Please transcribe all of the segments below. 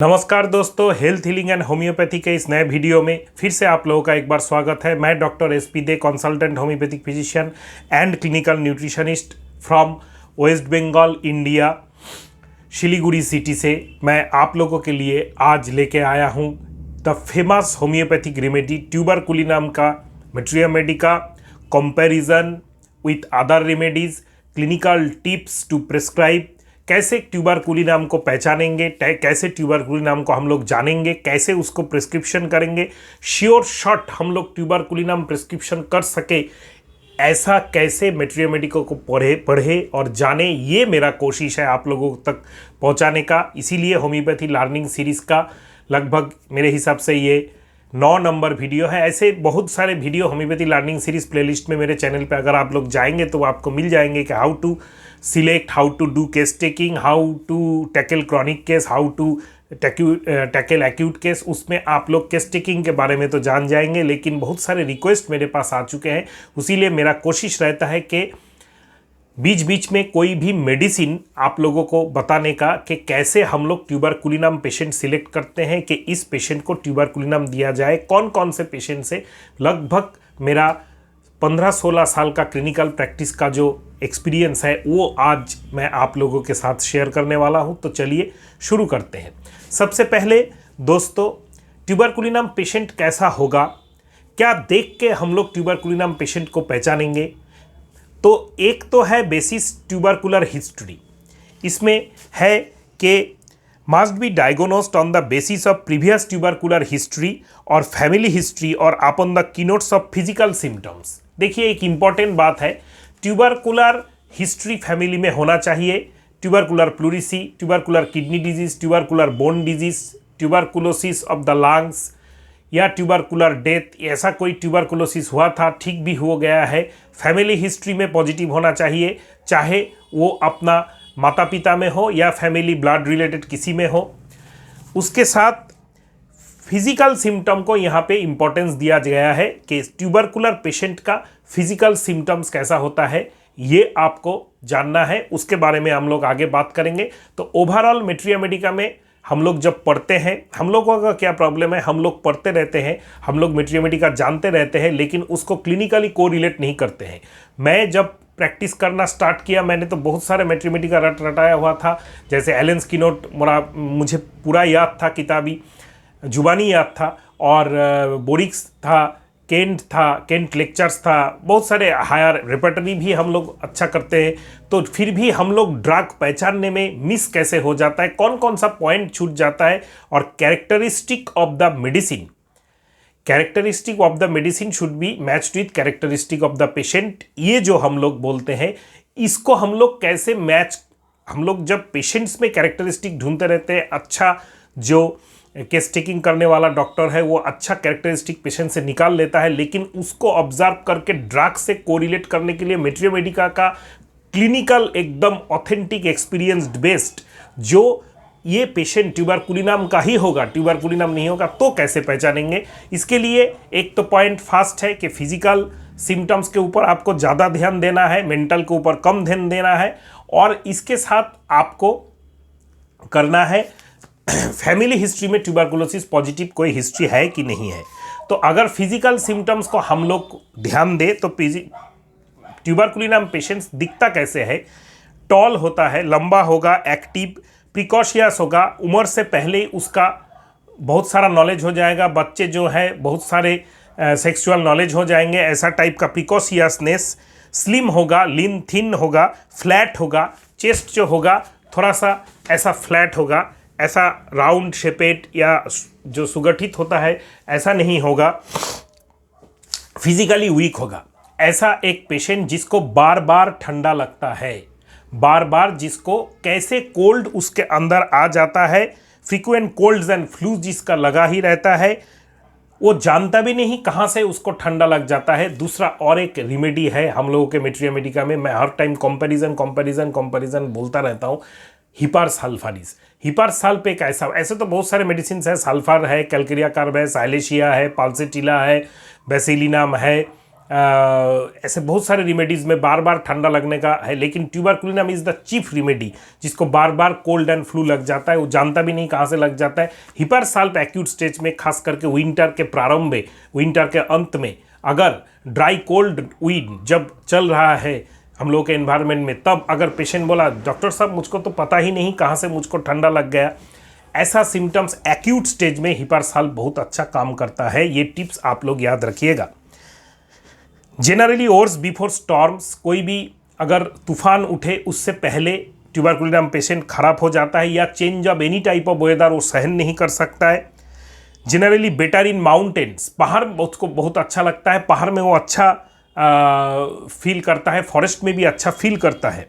नमस्कार दोस्तों, health healing and homeopathy के इस नए वीडियो में फिर से आप लोगों का एक बार स्वागत है। मैं doctor SP Dey, consultant homeopathic physician and clinical nutritionist from West Bengal, India, Siliguri city से। मैं आप लोगों के लिए आज लेके आया हूँ the famous homeopathic remedy tuberculinum का materia medica comparison with other remedies, clinical tips to prescribe. कैसे ट्यूबरकुलिनम को पहचानेंगे, कैसे ट्यूबरकुलिनम को हम लोग जानेंगे, कैसे उसको प्रिस्क्रिप्शन करेंगे, श्योर शॉट हम लोग ट्यूबरकुलिनम प्रिस्क्रिप्शन कर सके, ऐसा कैसे मेट्रिया मेडिका को पढ़े और जाने, ये मेरा कोशिश है आप लोगों तक पहुंचाने का। इसीलिए होम्योपैथी लर्निंग सीरीज़ का लगभग मेरे हिसाब से ये 9 नंबर वीडियो है। ऐसे बहुत सारे video homeopathy learning series playlist में मेरे चैनल पे अगर आप लोग जाएंगे तो आपको मिल जाएंगे कि how to select, how to do case taking, how to tackle chronic case, how to tackle acute case. उसमें आप लोग केस टेकिंग के बारे में तो जान जाएंगे, लेकिन बहुत सारे रिक्वेस्ट मेरे पास आ चुके हैं। उसीलिए मेरा कोशिश रहता है कि बीच बीच में कोई भी मेडिसिन आप लोगों को बताने का कि कैसे हम लोग ट्यूबरकुलिनम पेशेंट सिलेक्ट करते हैं कि इस पेशेंट को ट्यूबरकुलिनम दिया जाए। कौन कौन से पेशेंट से, लगभग मेरा 15-16 साल का क्लिनिकल प्रैक्टिस का जो एक्सपीरियंस है वो आज मैं आप लोगों के साथ शेयर करने वाला हूं। तो चलिए शुरू करते हैं। सबसे पहले दोस्तों, ट्यूबरकुलिनम पेशेंट कैसा होगा, क्या देख के हम लोग ट्यूबरकुलिनम पेशेंट को पहचानेंगे? तो एक तो है बेसिस ट्यूबरकुलर हिस्ट्री। इसमें है कि must be diagnosed on the basis of previous tubercular history और फैमिली हिस्ट्री और upon the keynotes of physical symptoms. देखिए, एक इम्पॉर्टेंट बात है, ट्यूबरकुलर हिस्ट्री फैमिली में होना चाहिए। Tubercular pleurisy, tubercular kidney disease, tubercular bone disease, tuberculosis of the lungs या ट्यूबरकुलर डेथ, ऐसा कोई ट्यूबरकुलोसिस हुआ था, ठीक भी हो गया है, फैमिली हिस्ट्री में पॉजिटिव होना चाहिए, चाहे वो अपना माता पिता में हो या फैमिली ब्लड रिलेटेड किसी में हो। उसके साथ फिजिकल सिम्टम को यहाँ पे इम्पोर्टेंस दिया गया है कि ट्यूबरकुलर पेशेंट का फिजिकल सिम्टम्स कैसा होता है, ये आपको जानना है। उसके बारे में हम लोग आगे बात करेंगे। तो ओवरऑल मेट्रिया मेडिका में हम लोग जब पढ़ते हैं, हम लोगों का क्या प्रॉब्लम है, हम लोग पढ़ते रहते हैं, हम लोग मेट्रिया मेडिका जानते रहते हैं, लेकिन उसको क्लिनिकली कोरिलेट नहीं करते हैं। मैं जब प्रैक्टिस करना स्टार्ट किया, मैंने तो बहुत सारे मेट्रिया मेडिका रटाया हुआ था, जैसे एलन स्किनोट मुझे पूरा याद था, किताबी जुबानी याद था, और बोरिक्स था, केंट लेक्चर्स था, बहुत सारे हायर रेपर्टरी भी हम लोग अच्छा करते हैं। तो फिर भी हम लोग ड्रग पहचानने में मिस कैसे हो जाता है, कौन कौन सा पॉइंट छूट जाता है, और characteristic of the medicine, characteristic of the medicine should be matched with characteristic of the patient. ये जो हम लोग बोलते हैं, इसको हम लोग कैसे मैच, हम लोग जब पेशेंट्स में कैरेक्टरिस्टिक ढूंढते रहते हैं, अच्छा जो केस टेकिंग करने वाला डॉक्टर है वो अच्छा कैरेक्टरिस्टिक पेशेंट से निकाल लेता है, लेकिन उसको ऑब्जर्व करके ड्रग से कोरिलेट करने के लिए मेट्रिया मेडिका का क्लिनिकल एकदम ऑथेंटिक एक्सपीरियंस्ड बेस्ड, जो ये पेशेंट ट्यूबरकुलिनम का ही होगा, ट्यूबरकुलिनम नहीं होगा तो कैसे पहचानेंगे। इसके लिए एक तो पॉइंट फास्ट है कि फिजिकल सिम्टम्स के ऊपर आपको ज़्यादा ध्यान देना है, मेंटल के ऊपर कम ध्यान देना है, और इसके साथ आपको करना है फैमिली हिस्ट्री में ट्यूबरकुलोसिस पॉजिटिव कोई हिस्ट्री है कि नहीं है। तो अगर फिजिकल सिम्टम्स को हम लोग ध्यान दें तो ट्यूबरकुलिनम पेशेंट्स दिखता कैसे है, टॉल होता है, लंबा होगा, एक्टिव, प्रिकॉशियस होगा, उम्र से पहले ही उसका बहुत सारा नॉलेज हो जाएगा, बच्चे जो है बहुत सारे सेक्सुअल नॉलेज हो जाएंगे, ऐसा टाइप का प्रिकॉशियसनेस, स्लिम होगा, लीन थिन होगा, फ्लैट होगा, चेस्ट जो होगा थोड़ा सा ऐसा फ्लैट होगा, ऐसा राउंड शेपेड या जो सुगठित होता है ऐसा नहीं होगा, फिजिकली वीक होगा। ऐसा एक पेशेंट जिसको बार बार ठंडा लगता है, बार बार जिसको कैसे कोल्ड उसके अंदर आ जाता है, फ्रीक्वेंट कोल्ड्स एंड फ्लूज जिसका लगा ही रहता है, वो जानता भी नहीं कहाँ से उसको ठंडा लग जाता है। दूसरा और एक रेमेडी है हम लोगों के मेट्रिया मेडिका में, मैं हर टाइम कंपैरिजन बोलता रहता हूँ, हिपार सल्फारिस। हिपार सल्फ एक ऐसे तो बहुत सारे मेडिसिन है, सल्फर है, कैलकेरिया कार्ब है, साइलेशिया है, पाल्सेटिला है, बेसिलिनम है, ऐसे बहुत सारे रिमेडीज़ में बार बार ठंडा लगने का है, लेकिन tuberculinum is the chief remedy. जिसको बार बार कोल्ड एंड फ्लू लग जाता है, वो जानता भी नहीं कहाँ से लग जाता है। हिपरसाल्प एक्यूट स्टेज में, खास करके विंटर के प्रारंभ में, विंटर के अंत में, अगर ड्राई कोल्ड विंड जब चल रहा है हम लोग के एनवायरनमेंट में, तब अगर पेशेंट बोला डॉक्टर साहब मुझको तो पता ही नहीं कहाँ से मुझको ठंडा लग गया, ऐसा सिम्टम्स एक्यूट स्टेज में हिपरसाल्प बहुत अच्छा काम करता है। ये टिप्स आप लोग याद रखिएगा। जनरली ओवर्स बिफोर स्टॉर्म्स, कोई भी अगर तूफान उठे उससे पहले ट्यूबरकुलिनम पेशेंट खराब हो जाता है, या change of any type of weather वो सहन नहीं कर सकता है। जनरली बेटर इन माउंटेन्स, पहाड़ उसको बहुत अच्छा लगता है, पहाड़ में वो अच्छा फील करता है, फॉरेस्ट में भी अच्छा फील करता है।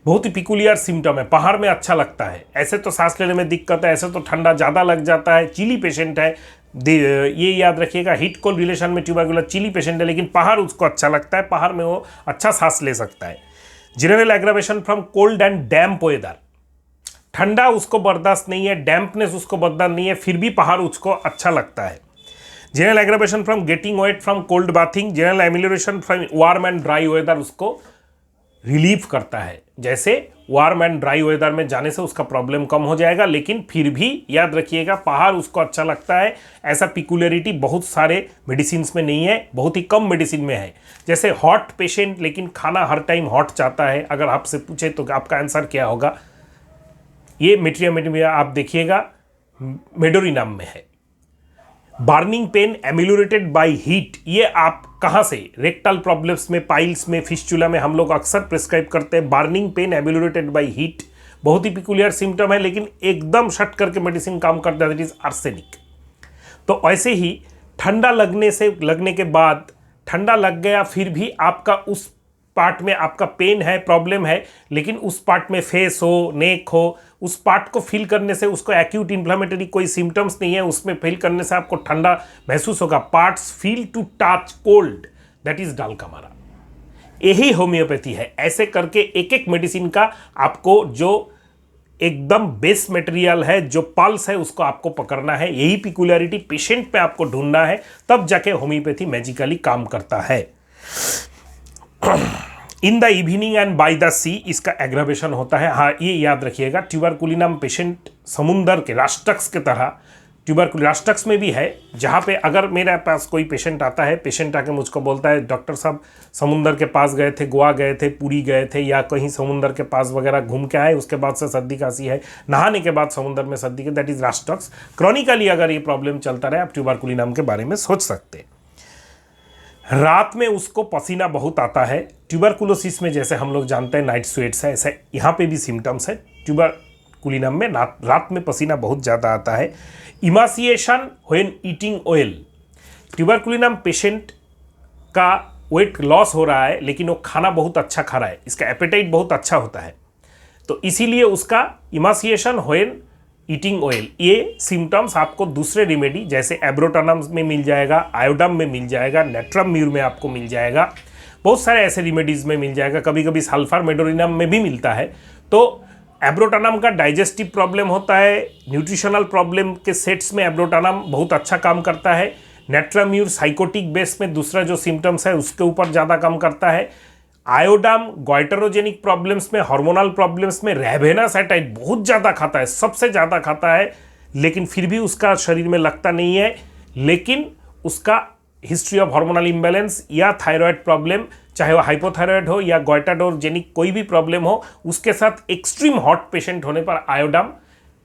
बहुत ही पिकुलियर सिम्टम है, पहाड़ में अच्छा लगता है। ऐसे तो सांस लेने में दिक्कत है, ऐसे तो ठंडा ज़्यादा लग जाता है, चिली पेशेंट है, ये याद रखिएगा। हीट कोल्ड रिलेशन में ट्यूबरकुलर चिली पेशेंट है, लेकिन पहाड़ उसको अच्छा लगता है, पहाड़ में वो अच्छा सांस ले सकता है। General aggravation from cold and damp weather, ठंडा उसको बर्दाश्त नहीं है, डैम्पनेस उसको बर्दाश्त नहीं है, फिर भी पहाड़ उसको अच्छा लगता है। General aggravation from getting wet from cold bathing, general amelioration from warm and dry weather उसको रिलीफ करता है। जैसे वार्म एंड ड्राई वेदर में जाने से उसका प्रॉब्लम कम हो जाएगा, लेकिन फिर भी याद रखिएगा पहाड़ उसको अच्छा लगता है। ऐसा पिकुलरिटी बहुत सारे मेडिसिन में नहीं है, बहुत ही कम मेडिसिन में है। जैसे हॉट पेशेंट लेकिन खाना हर टाइम हॉट चाहता है, अगर आपसे पूछे तो आपका आंसर क्या होगा? ये मेट्रिया आप देखिएगा मेडोरिनम में है। बर्निंग पेन एमिलोरेटेड बाय हीट, ये आप कहाँ से, रेक्टल प्रॉब्लम्स में, पाइल्स में, फिस्चुला में हम लोग अक्सर प्रिस्क्राइब करते हैं। बर्निंग पेन एमिलोरेटेड बाय हीट बहुत ही पिकुलियर सिम्टम है, लेकिन एकदम शट करके मेडिसिन काम करता है, दैट इज आर्सेनिक। तो ऐसे ही ठंडा लगने के बाद ठंडा लग गया, फिर भी आपका उस पार्ट में आपका पेन है, प्रॉब्लम है, लेकिन उस पार्ट में फेस हो, नेक हो, उस पार्ट को फील करने से उसको एक्यूट इन्फ्लेमेटरी कोई सिम्टम्स नहीं है, उसमें फील करने से आपको ठंडा महसूस होगा। Parts feel to touch cold, that is dulcamara. यही होम्योपैथी है। ऐसे करके एक एक मेडिसिन का आपको जो एकदम बेस मटेरियल है, जो पल्स है, उसको आपको पकड़ना है। यही पिकुलरिटी पेशेंट पे आपको ढूंढना है, तब जाके होम्योपैथी मैजिकली काम करता है। In the evening and by the sea इसका एग्रावेशन होता है। हाँ, ये याद रखिएगा, ट्यूबरकुलिनम पेशेंट समुंदर के रास्टक्स के तरह रास्टक्स में भी है, जहाँ पे अगर मेरे पास कोई पेशेंट आता है, पेशेंट आके मुझको बोलता है डॉक्टर साहब समुंदर के पास गए थे, गोवा गए थे, पुरी गए थे, या कहीं समुंदर के पास वगैरह घूम के आए, उसके बाद से सर्दी खांसी है, नहाने के बाद समुंदर में सर्दी के, दैट इज रास्टक्स। क्रॉनिकली अगर ये प्रॉब्लम चलता रहे, आप ट्यूबरकुलिनम के बारे में सोच सकते हैं। रात में उसको पसीना बहुत आता है। ट्यूबरकुलोसिस में जैसे हम लोग जानते हैं नाइट स्वेट्स है, ऐसे यहाँ पे भी सिम्टम्स है। ट्यूबरकुलिनम में रात में पसीना बहुत ज़्यादा आता है। Emaciation when eating oil, tuberculinum patient का वेट लॉस हो रहा है, लेकिन वो खाना बहुत अच्छा खा रहा है, इसका एपेटाइट बहुत अच्छा होता है, तो इसीलिए उसका इमासिएशन व्हेन ईटिंग ऑयल, ये सिम्टम्स आपको दूसरे रिमेडी जैसे एब्रोटनम में मिल जाएगा, आयोडम में मिल जाएगा, नेट्रम म्यूर में आपको मिल जाएगा, बहुत सारे ऐसे रिमेडीज़ में मिल जाएगा, कभी कभी सल्फर मेडोरिनम में भी मिलता है। तो एब्रोटनम का डाइजेस्टिव प्रॉब्लम होता है, न्यूट्रिशनल प्रॉब्लम के सेट्स में एब्रोटनम बहुत अच्छा काम करता है। नेट्रम म्यूर साइकोटिक बेस में दूसरा जो सिम्टम्स है उसके ऊपर ज़्यादा काम करता है। आयोडम गोइटरोजेनिक प्रॉब्लम्स में, हार्मोनल प्रॉब्लम्स में, रेवेनासाइटाइड बहुत ज़्यादा खाता है, सबसे ज़्यादा खाता है, लेकिन फिर भी उसका शरीर में लगता नहीं है, लेकिन उसका हिस्ट्री ऑफ हार्मोनल इम्बैलेंस या थायराइड प्रॉब्लम, चाहे वो हाइपोथायराइड हो या गोइटाडोरजेनिक कोई भी प्रॉब्लम हो, उसके साथ एक्सट्रीम हॉट पेशेंट होने पर आयोडम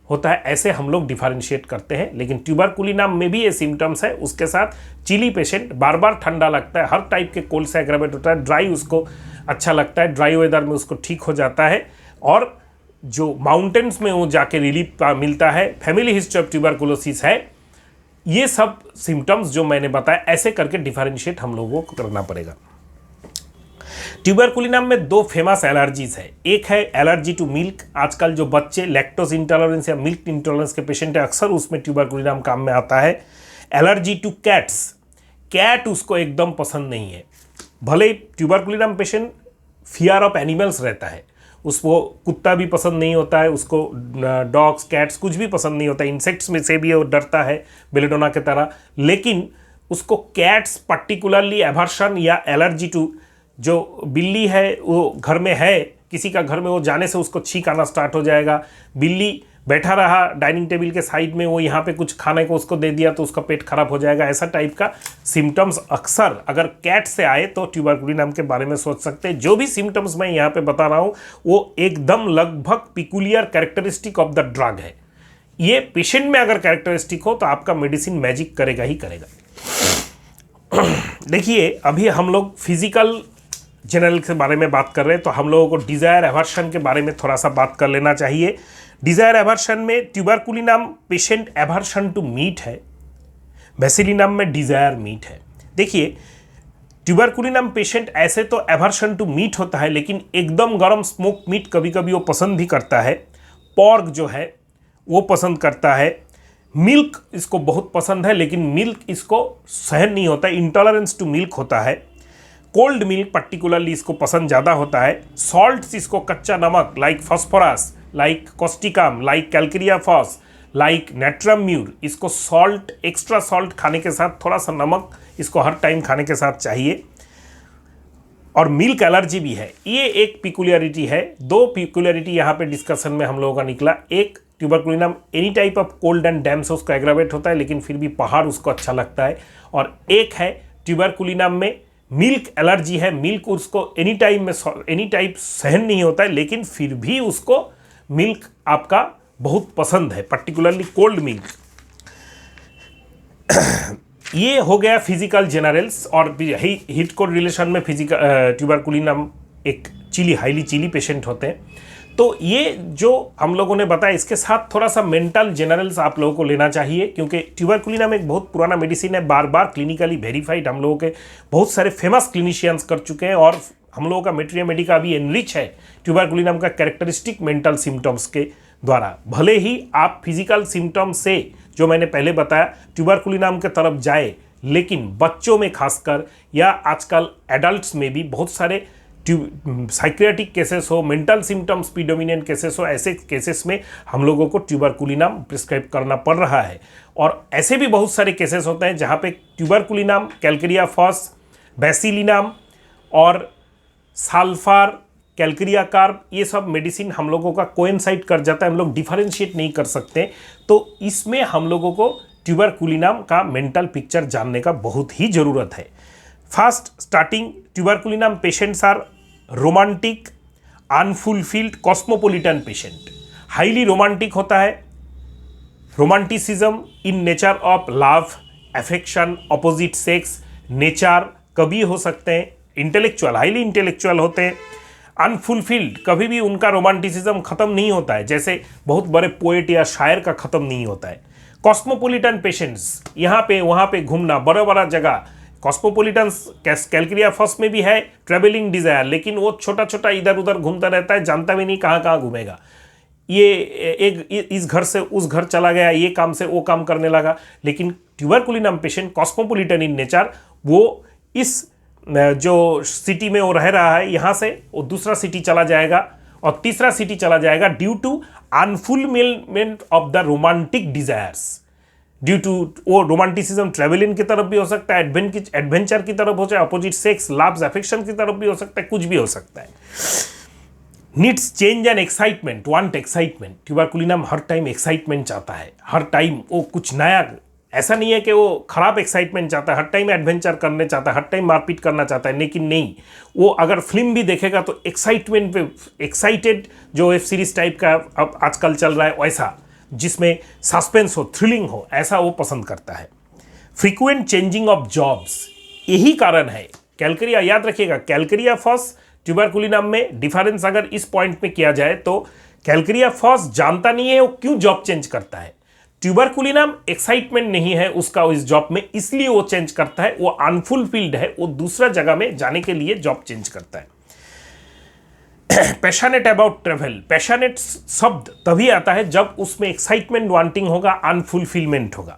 होता है। ऐसे हम लोग डिफरेंशिएट करते हैं। लेकिन ट्यूबरकुलिनम में भी ये सिम्टम्स है, उसके साथ चिली पेशेंट बार बार ठंडा लगता है, हर टाइप के कोल्ड से एग्रावेट होता है, ड्राई उसको अच्छा लगता है, ड्राई वेदर में उसको ठीक हो जाता है, और जो माउंटेन्स में वो जाके रिलीफ मिलता है। फैमिली हिस्ट्री ऑफ ट्यूबरकुलोसिस है। ये सब सिम्टम्स जो मैंने बताया, ऐसे करके डिफरेंशिएट हम लोगों को करना पड़ेगा। ट्यूबरकुलिनम में दो फेमस एलर्जीज है। एक है एलर्जी टू मिल्क, आजकल जो बच्चे लैक्टोज इंटॉलरेंस या मिल्क इंटॉलरेंस के पेशेंट है, अक्सर उसमें ट्यूबरकुलिनम काम में आता है। एलर्जी टू कैट्स, कैट उसको एकदम पसंद नहीं है, भले tuberculinum patient fear of animals रहता है, उसको कुत्ता भी पसंद नहीं होता है, उसको डॉग्स कैट्स कुछ भी पसंद नहीं होता है, इंसेक्ट्स में से भी वो डरता है बेलेडोना की तरह, लेकिन उसको कैट्स पर्टिकुलरली एवर्शन या एलर्जी टू, जो बिल्ली है वो घर में है, किसी का घर में वो जाने से उसको छींक आना स्टार्ट हो जाएगा। बिल्ली बैठा रहा डाइनिंग टेबल के साइड में, वो यहाँ पे कुछ खाने को उसको दे दिया तो उसका पेट खराब हो जाएगा। ऐसा टाइप का सिम्टम्स अक्सर अगर कैट से आए तो ट्यूबरकुलिनम के बारे में सोच सकते हैं। जो भी सिम्टम्स मैं यहाँ पे बता रहा हूँ वो एकदम लगभग peculiar characteristic of the drug है। ये पेशेंट में अगर कैरेक्टरिस्टिक हो तो आपका मेडिसिन मैजिक करेगा ही करेगा। देखिए, अभी हम लोग फिजिकल जनरल के बारे में बात कर रहे हैं, तो हम लोगों को डिजायर एवर्शन के बारे में थोड़ा सा बात कर लेना चाहिए। डिजायर एवर्शन में tuberculinum patient aversion to meat है, बेसिलिनम में डिजायर मीट है। देखिए, ट्यूबरकुलिनम पेशेंट ऐसे तो एवर्शन टू मीट होता है, लेकिन एकदम गर्म स्मोक मीट कभी कभी वो पसंद भी करता है। पॉर्क जो है वो पसंद करता है। मिल्क इसको बहुत पसंद है, लेकिन मिल्क इसको सहन नहीं होता है, इंटॉलरेंस टू मिल्क होता है। कोल्ड मिल्क पर्टिकुलरली इसको पसंद ज़्यादा होता है। सॉल्ट्स इसको, कच्चा नमक like phosphorus, like causticum, like calcarea phos, like natrum mur, इसको सॉल्ट, एक्स्ट्रा सॉल्ट खाने के साथ थोड़ा सा नमक इसको हर टाइम खाने के साथ चाहिए। और मिल्क एलर्जी भी है, ये एक पिकुलियरिटी है। दो पिकुलियरिटी यहाँ पे डिस्कशन में हम लोगों का निकला। एक, tuberculinum any type of cold and dam से उसको एग्रावेट होता है, लेकिन फिर भी पहाड़ उसको अच्छा लगता है। और एक है ट्यूबरकुलिनम में मिल्क एलर्जी है, मिल्क उसको एनी टाइप सहन नहीं होता है, लेकिन फिर भी उसको मिल्क आपका बहुत पसंद है, पर्टिकुलरली कोल्ड मिल्क। ये हो गया फिजिकल जनरल्स। और हीट कोड रिलेशन में फिजिकल ट्यूबरकुलिनम एक हाईली चिली पेशेंट होते हैं। तो ये जो हम लोगों ने बताया, इसके साथ थोड़ा सा मेंटल जनरल्स आप लोगों को लेना चाहिए, क्योंकि ट्यूबरकुलिनम एक बहुत पुराना मेडिसिन है, बार बार क्लिनिकली वेरीफाइड, हम लोगों के बहुत सारे फेमस क्लिनिशियंस कर चुके हैं। और हम लोगों का मेटेरिया मेडिका अभी एनरिच है ट्यूबरकुलिनम का कैरेक्टरिस्टिक मेंटल सिम्टम्स के द्वारा। भले ही आप फिजिकल सिम्टम्स से, जो मैंने पहले बताया, ट्यूबरकुलिनम के तरफ जाए, लेकिन बच्चों में खासकर या आजकल एडल्ट्स में भी बहुत सारे साइक्रियाटिक केसेस हो, मेंटल सिम्टम्स प्रीडोमिनेंट केसेस हो, ऐसे केसेस में हम लोगों को ट्यूबरकुलिनम प्रिस्क्राइब करना पड़ रहा है। और ऐसे भी बहुत सारे केसेस होते हैं जहाँ पे ट्यूबरकुलिनम, कैल्केरिया फॉस, बेसिलिनम और साल्फार, कैल्केरिया कार्ब, ये सब मेडिसिन हम लोगों का कोइंसाइड कर जाता है, हम लोग डिफरेंशिएट नहीं कर सकते। तो इसमें हम लोगों को ट्यूबरकुलिनम का मेंटल पिक्चर जानने का बहुत ही ज़रूरत है। First starting, tuberculinum patients are romantic, unfulfilled, cosmopolitan patient. Highly romantic होता है, romanticism in nature of love, affection, opposite sex, nature कभी हो सकते हैं। इंटेलेक्चुअल, हाईली इंटेलेक्चुअल होते हैं। अनफुलफिल्ड, कभी भी उनका रोमांटिसिज्म खत्म नहीं होता है, जैसे बहुत बड़े पोएट या शायर का खत्म नहीं होता है। कॉस्मोपोलिटन पेशेंट्स, यहाँ पे वहाँ पे घूमना, बड़ा बड़ा जगह। कॉस्मोपोलिटन कैल्केरिया फॉस में भी है ट्रेवलिंग डिजायर, लेकिन वो छोटा छोटा इधर उधर घूमता रहता है, जानता भी नहीं कहाँ कहाँ घूमेगा। ये एक इस घर से उस घर चला गया, ये काम से वो काम करने लगा। लेकिन tuberculinum patient cosmopolitan in nature, वो इस जो सिटी में वो रह रहा है, यहाँ से वो दूसरा सिटी चला जाएगा और तीसरा सिटी चला जाएगा, due to unfulfilment of the romantic desires. Due to वो रोमांटिसिज्म ट्रेवलिंग की तरफ भी हो सकता है, एडवेंचर की तरफ हो जाए, अपोजिट सेक्स, लव्स, अफेक्शन की तरफ भी हो सकता है, कुछ भी हो सकता है। Needs change and excitement, want excitement. Tuberculinum her time excitement चाहता है, हर टाइम वो कुछ नया, ऐसा नहीं है कि वो खराब एक्साइटमेंट चाहता है, हर टाइम एडवेंचर करने चाहता है, हर टाइम मारपीट करना चाहता है। लेकिन नहीं, वो अगर फिल्म भी देखेगा तो एक्साइटमेंट पे, एक्साइटेड जो वेब सीरीज टाइप का अब आजकल चल रहा है वैसा, जिसमें सस्पेंस हो, थ्रिलिंग हो, ऐसा वो पसंद करता है। फ्रीक्वेंट चेंजिंग ऑफ जॉब्स, यही कारण है। कैल्केरिया, याद रखिएगा, कैल्केरिया फॉस ट्यूबरकुलिनम में डिफरेंस अगर इस पॉइंट में किया जाए तो कैल्केरिया फॉस जानता नहीं है वो क्यों जॉब चेंज करता है। ट्यूबरकुलिनम एक्साइटमेंट नहीं है उसका इस जॉब में, इसलिए वो चेंज करता है, वो अनफुलफिल्ड है, वो दूसरा जगह में जाने के लिए जॉब चेंज करता है। पैशनेट अबाउट ट्रेवल, पैशनेट शब्द तभी आता है जब उसमें एक्साइटमेंट, वांटिंग होगा, अनफुलफिलमेंट होगा।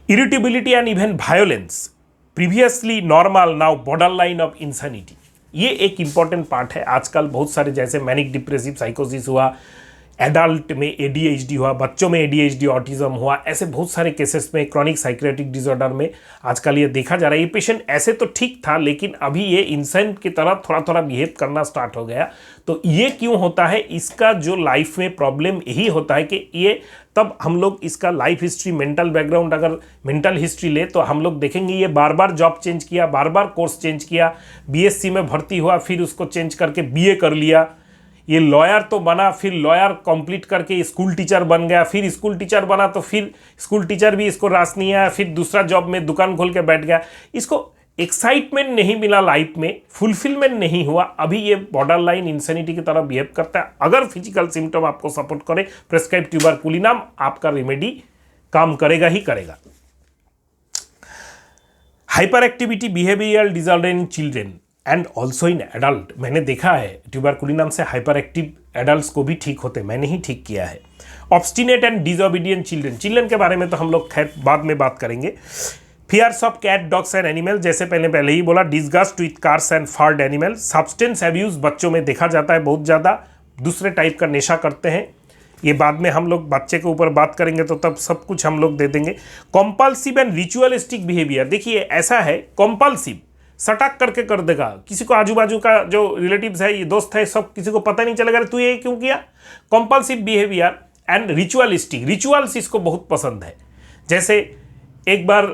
Irritability and even violence, previously normal, now border line of insanity, ये एक इंपॉर्टेंट पार्ट है। आजकल बहुत सारे जैसे मैनिक डिप्रेसिव साइकोसिस हुआ, एडल्ट में ADHD हुआ, बच्चों में ADHD ऑटिज्म हुआ, ऐसे बहुत सारे केसेस में क्रॉनिक साइकेट्रिक डिसऑर्डर में आजकल ये देखा जा रहा है। ये पेशेंट ऐसे तो ठीक था, लेकिन अभी ये इंसान की तरह थोड़ा थोड़ा बिहेव करना स्टार्ट हो गया। तो ये क्यों होता है? इसका जो लाइफ में प्रॉब्लम यही होता है कि ये, तब हम लोग इसका लाइफ हिस्ट्री, मेंटल बैकग्राउंड, अगर मेंटल हिस्ट्री ले तो हम लोग देखेंगे ये बार बार जॉब चेंज किया, बार बार कोर्स चेंज किया, BSc में भर्ती हुआ, फिर उसको चेंज करके BA कर लिया, ये लॉयर तो बना, फिर लॉयर कंप्लीट करके स्कूल टीचर बन गया, फिर स्कूल टीचर बना तो फिर स्कूल टीचर भी इसको रास नहीं आया, फिर दूसरा जॉब में दुकान खोल के बैठ गया। इसको एक्साइटमेंट नहीं मिला, लाइफ में फुलफिलमेंट नहीं हुआ, अभी ये बॉर्डर लाइन इंसेनिटी की तरह बिहेव करता है। अगर फिजिकल सिम्टम आपको सपोर्ट करे, प्रेस्क्राइब ट्यूबरकुलिनम आपका रेमेडी काम करेगा ही करेगा। Hyper activity behavioural disorder in children and also in adult, मैंने देखा है ट्यूबरकुलिनम से हाइपर एक्टिव एडल्ट को भी ठीक होते, मैंने ही ठीक किया है। Obstinate and disobedient children, children के बारे में तो हम लोग खैर बाद में बात करेंगे। Fears of cat, dogs and animal, जैसे पहले ही बोला, disgust with cars and furred animal. Substance abuse बच्चों में देखा जाता है बहुत ज़्यादा, दूसरे टाइप का नशा करते हैं, ये बाद में हम लोग बच्चे के ऊपर बात करेंगे तो तब सब कुछ हम लोग दे देंगे। कॉम्पल्सिव एंड रिचुअलिस्टिक बिहेवियर, देखिए ऐसा है, कॉम्पल्सिव सटाक करके कर देगा, किसी को आजू बाजू का जो रिलेटिव्स है, ये दोस्त है, सब किसी को पता नहीं चलेगा तू ये क्यों किया। कॉम्पल्सिव बिहेवियर एंड रिचुअलिस्टिक, रिचुअल्स इसको बहुत पसंद है। जैसे एक बार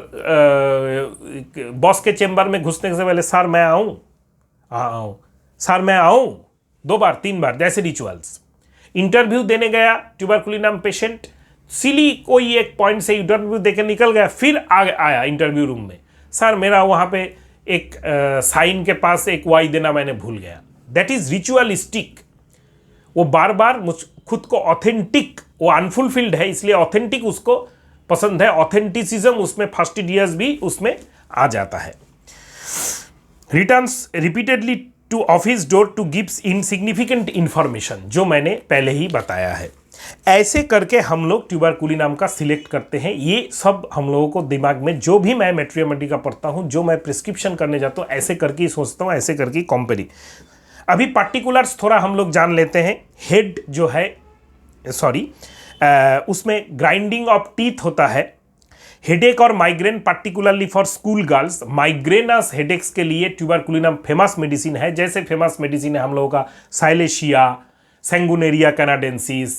बॉस के चेंबर में घुसने से पहले सर मैं आऊँ, आऊँ सर मैं आऊँ, 2 बार 3 बार, जैसे रिचुअल्स। इंटरव्यू देने गया ट्यूबरकुलिनम पेशेंट, सिली कोई एक पॉइंट से इंटरव्यू देकर निकल गया, फिर आया इंटरव्यू रूम में, सर मेरा वहाँ पे एक साइन के पास एक वाई देना मैंने भूल गया। दैट इज रिचुअलिस्टिक, वो बार बार खुद को ऑथेंटिक, वो अनफुलफिल्ड है इसलिए ऑथेंटिक उसको पसंद है, ऑथेंटिसिज्म उसमें फास्टिडियस भी उसमें आ जाता है। Returns repeatedly to office door to gives insignificant information, जो मैंने पहले ही बताया है। ऐसे करके हम लोग ट्यूबरकुलिनम का सिलेक्ट करते हैं। ये सब हम लोगों को दिमाग में, जो भी मैं मेट्रियोमेट्री का पढ़ता हूँ, जो मैं प्रिस्क्रिप्शन करने जाता हूँ, ऐसे करके ही सोचता हूँ, ऐसे करके कंपेरी। अभी पार्टिकुलर्स थोड़ा हम लोग जान लेते हैं। हेड जो है, उसमें ग्राइंडिंग ऑफ टीथ होता है। हेडेक और migraine, particularly for school girls, migrainous headaches के लिए ट्यूबरकुलिनम फेमस मेडिसिन है। जैसे फेमस मेडिसिन है हम लोगों का साइलेशिया, सेंगुनेरिया कैनाडेंसिस,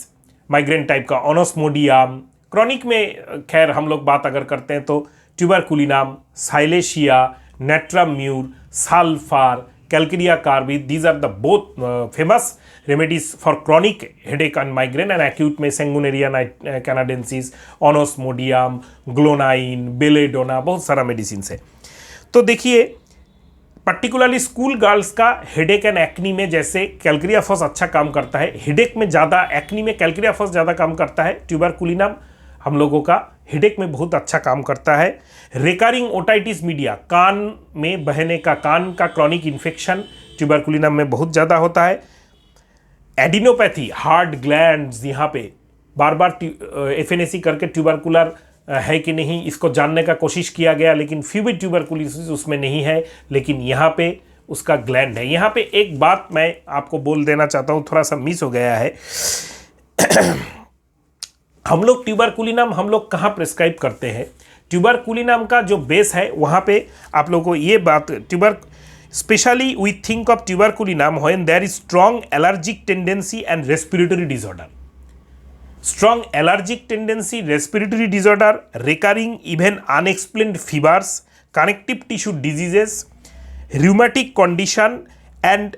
माइग्रेन टाइप का ओनोस्मोडियम। क्रॉनिक में खैर हम लोग बात अगर करते हैं तो tuberculinum, silicea, natrum mur, sulphur, calcarea carb, these are the both famous remedies for chronic headache and migraine. And acute में सेंगुनेरिया कैनाडेंसिस, ओनोस्मोडियम, ग्लोनाइन, बेलेडोना, बहुत सारा मेडिसिन है। तो देखिए पर्टिकुलरली स्कूल गर्ल्स का हेडेक एंड एक्नी में जैसे कैलकेरिया फॉस अच्छा काम करता है, हेडेक में ज़्यादा, एक्नी में कैलकेरिया फॉस ज़्यादा काम करता है। ट्यूबरकुलिनम हम लोगों का हेडेक में बहुत अच्छा काम करता है। रिकरिंग ओटाइटिस मीडिया, कान में बहने का, कान का क्रॉनिक इन्फेक्शन ट्यूबरकुलिनम में बहुत ज़्यादा होता है। एडिनोपैथी, हार्ट ग्लैंड्स, यहाँ पे बार बार FNAC करके ट्यूबरकुलर है कि नहीं इसको जानने का कोशिश किया गया, लेकिन फिर भी ट्यूबरकुलोसिस उसमें नहीं है, लेकिन यहाँ पे उसका ग्लैंड है। यहाँ पे एक बात मैं आपको बोल देना चाहता हूँ, थोड़ा सा मिस हो गया है। हम लोग ट्यूबरकुलिनम हम लोग कहाँ प्रिस्क्राइब करते हैं? ट्यूबरकुलिनम का जो बेस है वहाँ पे आप लोगों को ये बात, specially we think of tuberculinum when there is strong allergic tendency and respiratory disorder. Strong allergic tendency, respiratory disorder, recurring even unexplained fevers, connective tissue diseases, rheumatic condition and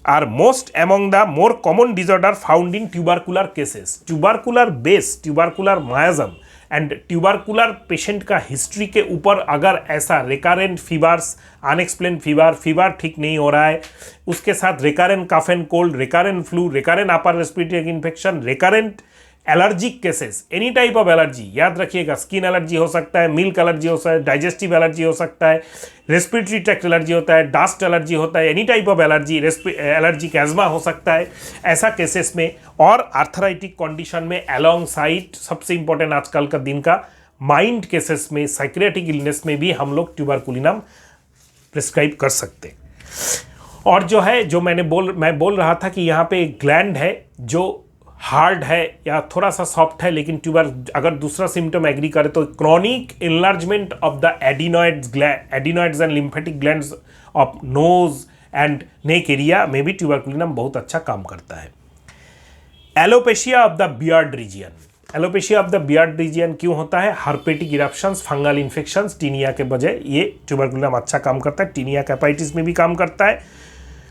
are most among the more common disorder found in tubercular cases. Tubercular base, tubercular miasm and tubercular patient का history के ऊपर अगर ऐसा recurrent fevers, unexplained fever ठीक नहीं हो रहा है, उसके साथ recurrent cough and cold, recurrent flu, recurrent upper respiratory infection, recurrent allergic cases, any type of allergy, याद रखिएगा, स्किन एलर्जी हो सकता है, मिल्क एलर्जी हो सकता है, डाइजेस्टिव एलर्जी हो सकता है, रेस्पिरेटरी ट्रैक्ट एलर्जी होता है, डस्ट एलर्जी होता है, any type of allergy, allergic asthma हो सकता है ऐसा केसेस में, और आर्थराइटिक कंडीशन में अलोंग साइड, सबसे इंपॉर्टेंट आजकल का दिन का माइंड केसेस में, साइक्रेटिक इलनेस में भी हम लोग ट्यूबरकुलिनम प्रिस्क्राइब कर सकते हैं। और जो है, जो मैं बोल रहा था कि यहाँ पे एक ग्लैंड है जो हार्ड है या थोड़ा सा सॉफ्ट है, लेकिन ट्यूबर अगर दूसरा सिम्टम एग्री करे तो chronic enlargement of the adenoids and lymphatic glands of nose and neck area में भी ट्यूबरकुलिनम बहुत अच्छा काम करता है। Alopecia of the beard region, alopecia of the beard region क्यों होता है? Herpetic eruptions, fungal infections, tinea के बजाय ये ट्यूबरकुलिनम अच्छा काम करता है। टीनिया कैपाइटिस में भी काम करता है।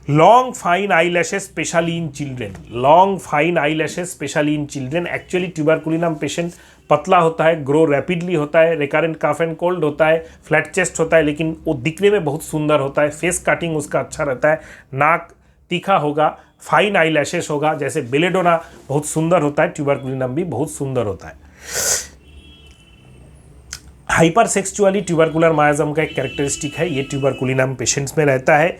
Long fine eye lashes specially in children, long fine eye lashes specially in children. Actually tuberculinum patient पतला होता है, ग्रो रैपिडली होता है, रिकरेंट कफ एंड कोल्ड होता है, फ्लैट चेस्ट होता है, लेकिन वो दिखने में बहुत सुंदर होता है। फेस कटिंग उसका अच्छा रहता है, नाक तीखा होगा, फाइन आई लैशेस होगा, जैसे बेलेडोना बहुत सुंदर होता है, ट्यूबरकुलिनम भी बहुत सुंदर होता है। हाइपर सेक्सुअली ट्यूबरकुलर मायाजम का एक कैरेक्टरिस्टिक है, ये ट्यूबरकुलिनम पेशेंट्स में रहता है।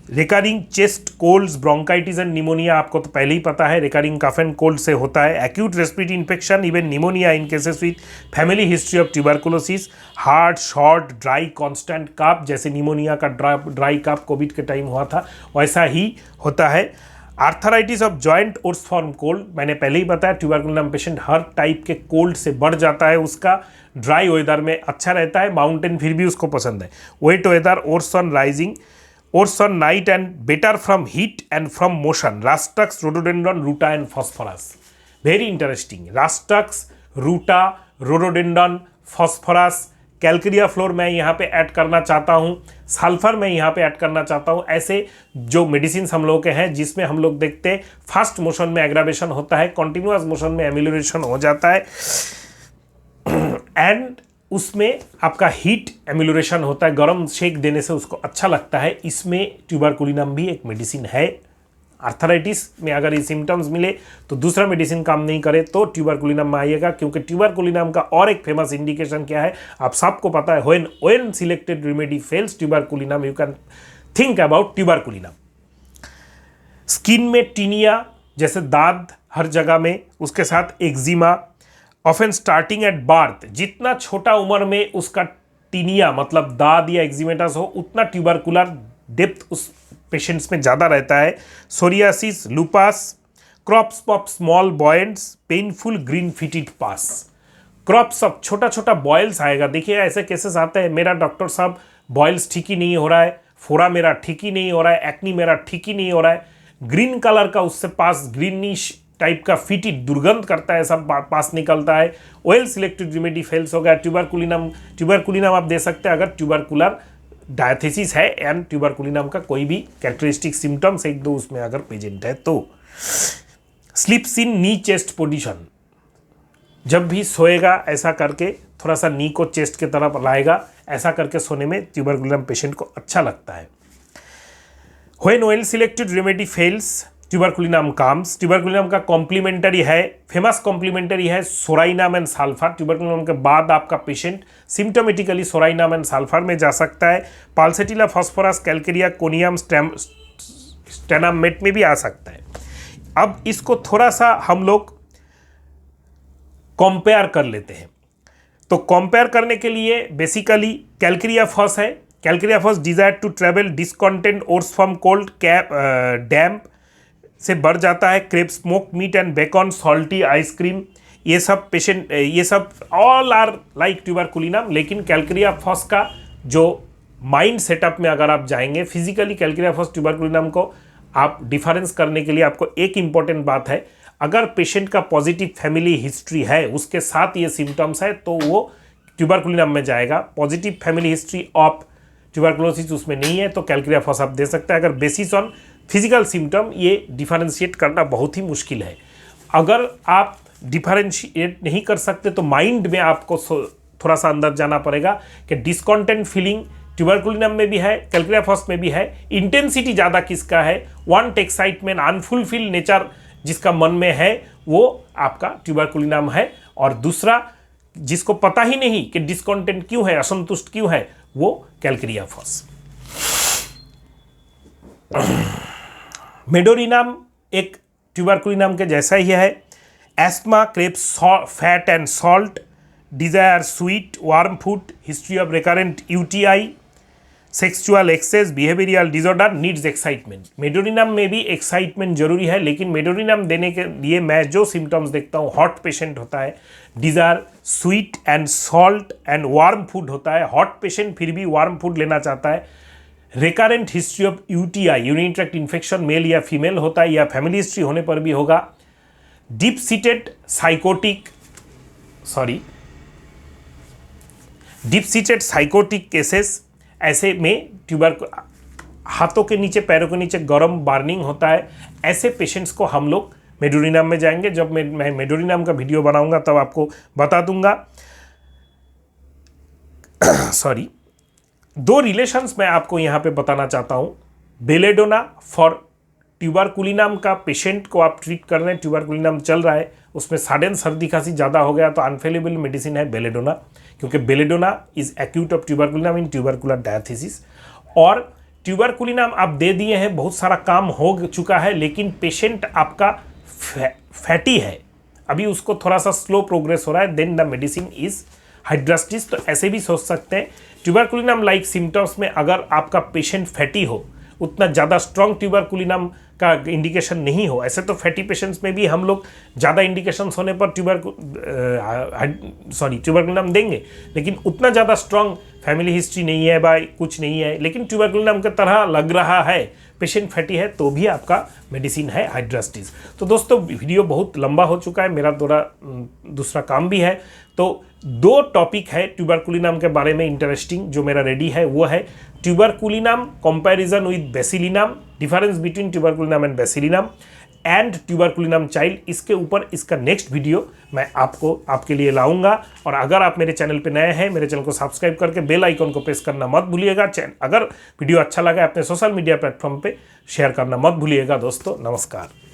Recurring chest colds, bronchitis and pneumonia, आपको तो पहले ही पता है, रिकरिंग कफ एंड कोल्ड से होता है। Acute respiratory infection, even pneumonia in cases with family history of tuberculosis. Hard short dry constant cough, जैसे निमोनिया का ड्राई कफ कोविड के टाइम हुआ था, वैसा ही होता है। Arthritis of joint worse from cold, मैंने पहले ही बताया ट्यूबरकुलिनम पेशेंट हर टाइप के कोल्ड से बढ़ जाता है, उसका ड्राई वेदर में अच्छा रहता है, माउंटेन फिर भी उसको पसंद है। Wet weather, worse on rising, worse on night and better from heat and from motion. Rhus tox, rhododendron, ruta and phosphorus, very interesting. Rhus tox, ruta, rhododendron, phosphorus, calcarea fluor मैं यहाँ पे ऐड करना चाहता हूँ, सल्फर मैं यहाँ पे ऐड करना चाहता हूँ। ऐसे जो मेडिसिन हम लोग के हैं जिसमें हम लोग देखते हैं फास्ट मोशन में एग्रावेशन होता है, कॉन्टिन्यूअस मोशन में एमिलोरेशन हो जाता है, एंड उसमें आपका हीट एमिलोरेशन होता है, गर्म शेक देने से उसको अच्छा लगता है। इसमें ट्यूबरकुलिनम भी एक मेडिसिन है। आर्थराइटिस में अगर ये सिम्टम्स मिले तो दूसरा मेडिसिन काम नहीं करे तो ट्यूबरकुलिनम में आइएगा, क्योंकि ट्यूबरकुलिनम का और एक फेमस इंडिकेशन क्या है आप सबको पता है, when selected remedy fails tuberculinum you can think about tuberculinum. Skin में टीनिया, जैसे दाद हर जगह में, उसके साथ eczema, often starting at birth. जितना छोटा उम्र में उसका टीनिया मतलब दाद या एक्जिमेटस हो, उतना ट्यूबरकुलर डेप्थ उस पेशेंट्स में ज़्यादा रहता है। Psoriasis, lupus, crops of small boils, painful green fetid pus. Crops of छोटा छोटा बॉयल्स आएगा, देखिए ऐसे केसेस आते हैं, मेरा डॉक्टर साहब बॉयल्स ठीक ही नहीं हो रहा है, फोरा मेरा ठीक ही नहीं हो रहा है, एक्नी मेरा ठीक ही नहीं हो रहा है, ग्रीन कलर का उससे पास ग्रीनिश टाइप का फिटेड दुर्गंध करता है, सब पास निकलता है। वेल सिलेक्टेड रेमेडी फेल्स हो गया। ट्यूबरकुलिनम आप दे सकते हैं अगर ट्यूबरकुलर डायथेसिस है एंड ट्यूबरकुलिनम का कोई भी कैरेक्टरिस्टिक सिम्टम्स एक दो उसमें अगर प्रेजेंट है तो। स्लिप्स इन नी चेस्ट पोजीशन, जब भी सोएगा ऐसा करके थोड़ा सा नी को चेस्ट की तरफ लाएगा, ऐसा करके सोने में ट्यूबरकुलिनम पेशेंट को अच्छा लगता है। When well selected remedy fails tuberculinum calms. Tuberculinum का कॉम्प्लीमेंटरी है, फेमस कॉम्प्लीमेंटरी है सोराइनम एंड सल्फर। ट्यूबरकुलिनम के बाद आपका patient symptomatically psorinum and sulphur में जा सकता है। पाल्सेटिला, फॉस्फोरस, कैलकेरिया, कोनियम, स्टेनामेट में भी आ सकता है। अब इसको थोड़ा सा हम लोग कंपेयर कर लेते हैं, तो कंपेयर करने के लिए बेसिकली कैलकेरिया फॉस है। Calcarea phos desire to travel discontent worse from cold damp से बढ़ जाता है। Crave, smoke meat and bacon, salty ice cream, ये सब पेशेंट, ये सब ऑल आर लाइक ट्यूबरकुलिनम। लेकिन कैलकेरिया फॉस का जो माइंड सेटअप में अगर आप जाएंगे, फिजिकली कैलकेरिया फॉस ट्यूबरकुलिनम को आप डिफरेंस करने के लिए आपको एक इंपॉर्टेंट बात है, अगर पेशेंट का पॉजिटिव फैमिली हिस्ट्री है, उसके साथ ये सिम्टम्स है, तो वो ट्यूबरकुलिनम में जाएगा। Positive family history of tuberculosis उसमें नहीं है तो कैलकेरिया फॉस आप दे सकते हैं। अगर बेसिस ऑन फिजिकल सिम्टम, ये डिफरेंशिएट करना बहुत ही मुश्किल है। अगर आप डिफरेंशिएट नहीं कर सकते तो माइंड में आपको थोड़ा सा अंदर जाना पड़ेगा कि डिस्कॉन्टेंट फीलिंग ट्यूबरकुलिनम में भी है, कैलकेरिया फॉस में भी है। इंटेंसिटी ज़्यादा किसका है, वांट एक्साइटमेंट, अनफुलफिल नेचर जिसका मन में है, वो आपका ट्यूबरकुलिनम है। और दूसरा जिसको पता ही नहीं कि डिस्कॉन्टेंट क्यों है, असंतुष्ट क्यों है, वो कैलकेरिया फॉस। मेडोरिनम एक ट्यूबरकुलिनम के जैसा ही है। Asthma, craves, fat and salt, desire sweet, warm food, history of recurrent UTI, sexual excess, behavioural disorder, needs excitement. Medorrhinum में भी एक्साइटमेंट जरूरी है, लेकिन मेडोरिनम देने के लिए मैं जो सिम्टम्स देखता हूँ, हॉट पेशेंट होता है, desire sweet and salt and warm food होता है। हॉट पेशेंट फिर भी वार्म फूड लेना चाहता है। Recurrent history of UTI, urinary tract infection, male या फीमेल होता है या फैमिली हिस्ट्री होने पर भी होगा। डीप सीटेड साइकोटिक केसेस, ऐसे में हाथों के नीचे पैरों के नीचे गर्म बार्निंग होता है। ऐसे पेशेंट्स को हम लोग मेडोरिनम में जाएंगे। जब मैं मेडोरिनम का वीडियो बनाऊंगा तब आपको बता दूंगा। दो रिलेशंस मैं आपको यहाँ पे बताना चाहता हूँ। बेलेडोना फॉर ट्यूबरकुलिनम का पेशेंट को आप ट्रीट कर रहे हैं, ट्यूबरकुलिनम चल रहा है, उसमें सडन सर्दी खांसी ज़्यादा हो गया तो अनफेलेबल मेडिसिन है बेलेडोना, क्योंकि belladonna is acute of tuberculinum in tubercular diathesis. और ट्यूबरकुलिनम आप दे दिए हैं, बहुत सारा काम हो चुका है, लेकिन पेशेंट आपका फैटी है, अभी उसको थोड़ा सा स्लो प्रोग्रेस हो रहा है, then the medicine is hydrastis. तो ऐसे भी सोच सकते हैं ट्यूबरकुलिनम लाइक सिम्टम्स में अगर आपका पेशेंट फैटी हो, उतना ज़्यादा स्ट्रॉन्ग ट्यूबरकुलिनम का इंडिकेशन नहीं हो। ऐसे तो फैटी पेशेंट्स में भी हम लोग ज़्यादा इंडिकेशंस होने पर ट्यूबरकुलिनम देंगे, लेकिन उतना ज़्यादा स्ट्रॉन्ग फैमिली हिस्ट्री नहीं है, भाई कुछ नहीं है, लेकिन ट्यूबरकुलिनम की तरह लग रहा है, पेशेंट फैटी है, तो भी आपका मेडिसिन है हाइड्रास्टिस। तो दोस्तों वीडियो बहुत लंबा हो चुका है, मेरा दूसरा काम भी है, तो दो टॉपिक है ट्यूबरकुलिनम के बारे में इंटरेस्टिंग जो मेरा रेडी है, वो है tuberculinum comparison with bacillinum, difference between tuberculinum and bacillinum and tuberculinum child. इसके ऊपर इसका नेक्स्ट वीडियो मैं आपके लिए लाऊंगा। और अगर आप मेरे चैनल पे नए हैं, मेरे चैनल को सब्सक्राइब करके बेल आइकन को प्रेस करना मत भूलिएगा। अगर वीडियो अच्छा लगा अपने सोशल मीडिया प्लेटफॉर्म पे शेयर करना मत भूलिएगा। दोस्तों नमस्कार।